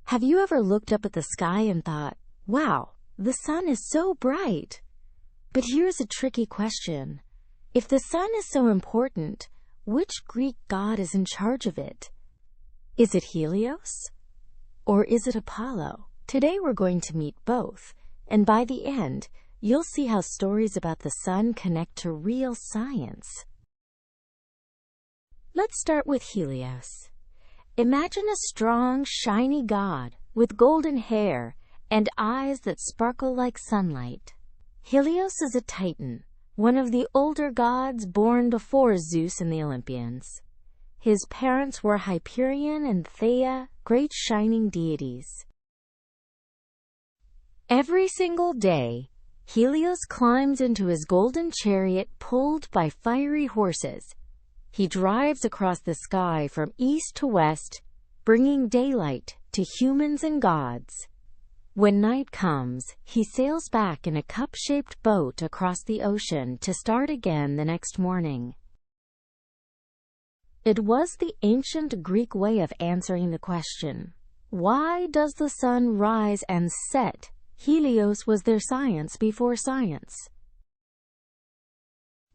Have you ever looked up at the sky and thought, wow, the sun is so bright? But here's a tricky question. If the sun is so important, which Greek god is in charge of it? Is it Helios? Or is it Apollo? Today we're going to meet both, and by the end, you'll see how stories about the sun connect to real science. Let's start with Helios. Imagine a strong, shiny god with golden hair and eyes that sparkle like sunlight. Helios is a titan, one of the older gods born before Zeus and the Olympians. His parents were Hyperion and Theia, great shining deities. Every single day, Helios climbs into his golden chariot pulled by fiery horses. He drives across the sky from east to west, bringing daylight to humans and gods. When night comes, he sails back in a cup-shaped boat across the ocean to start again the next morning. It was the ancient Greek way of answering the question, why does the sun rise and set? Helios was their science before science.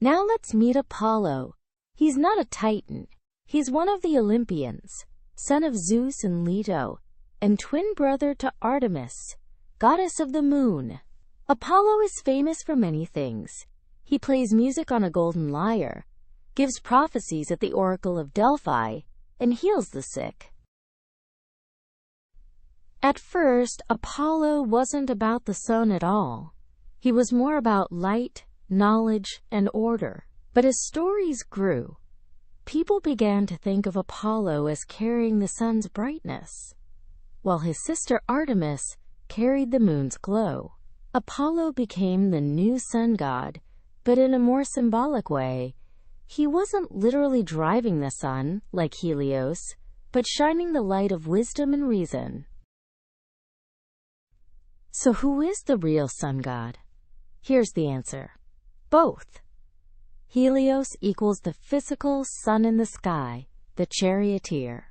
Now let's meet Apollo. He's not a titan. He's one of the Olympians, son of Zeus and Leto, and twin brother to Artemis, goddess of the moon. Apollo is famous for many things. He plays music on a golden lyre, gives prophecies at the Oracle of Delphi, and heals the sick. At first, Apollo wasn't about the sun at all. He was more about light, knowledge, and order. But as stories grew, people began to think of Apollo as carrying the sun's brightness, while his sister Artemis carried the moon's glow. Apollo became the new sun god, but in a more symbolic way. He wasn't literally driving the sun, like Helios, but shining the light of wisdom and reason. So who is the real sun god? Here's the answer. Both. Helios equals the physical sun in the sky, the charioteer.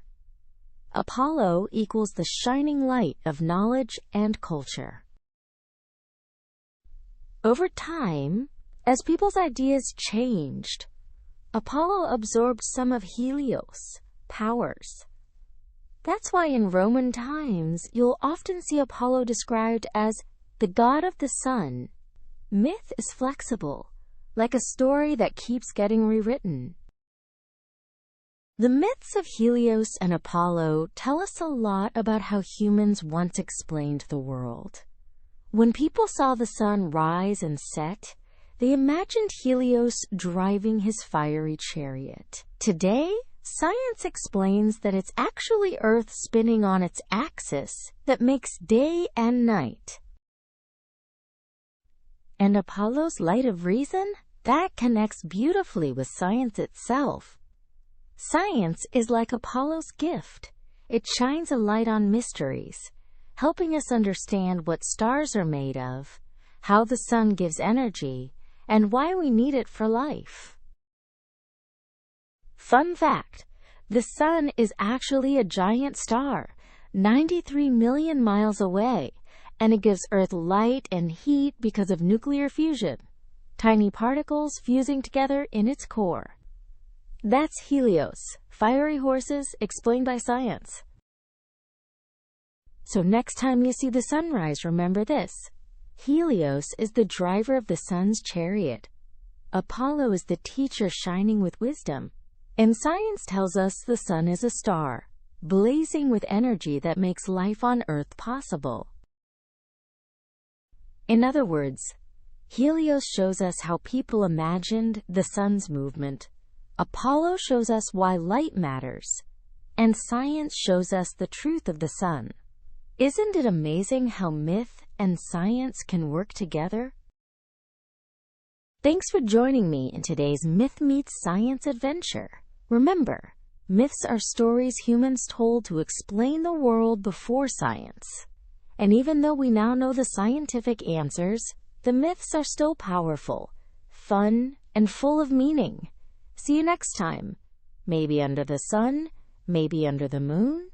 Apollo equals the shining light of knowledge and culture. Over time, as people's ideas changed, Apollo absorbed some of Helios' powers. That's why in Roman times, you'll often see Apollo described as the god of the sun. Myth is flexible, like a story that keeps getting rewritten. The myths of Helios and Apollo tell us a lot about how humans once explained the world. When people saw the sun rise and set, they imagined Helios driving his fiery chariot. Today, science explains that it's actually Earth spinning on its axis that makes day and night. And Apollo's light of reason? That connects beautifully with science itself. Science is like Apollo's gift. It shines a light on mysteries, helping us understand what stars are made of, how the sun gives energy, and why we need it for life. Fun fact, the sun is actually a giant star, 93 million miles away, and it gives Earth light and heat because of nuclear fusion, tiny particles fusing together in its core. That's Helios, fiery horses explained by science. So next time you see the sunrise, remember this. Helios is the driver of the sun's chariot. Apollo is the teacher shining with wisdom. And science tells us the sun is a star, blazing with energy that makes life on Earth possible. In other words, Helios shows us how people imagined the sun's movement, Apollo shows us why light matters, and science shows us the truth of the sun. Isn't it amazing how myth and science can work together? Thanks for joining me in today's Myth Meets Science adventure. Remember, myths are stories humans told to explain the world before science. And even though we now know the scientific answers, the myths are still powerful, fun, and full of meaning. See you next time. Maybe under the sun, maybe under the moon,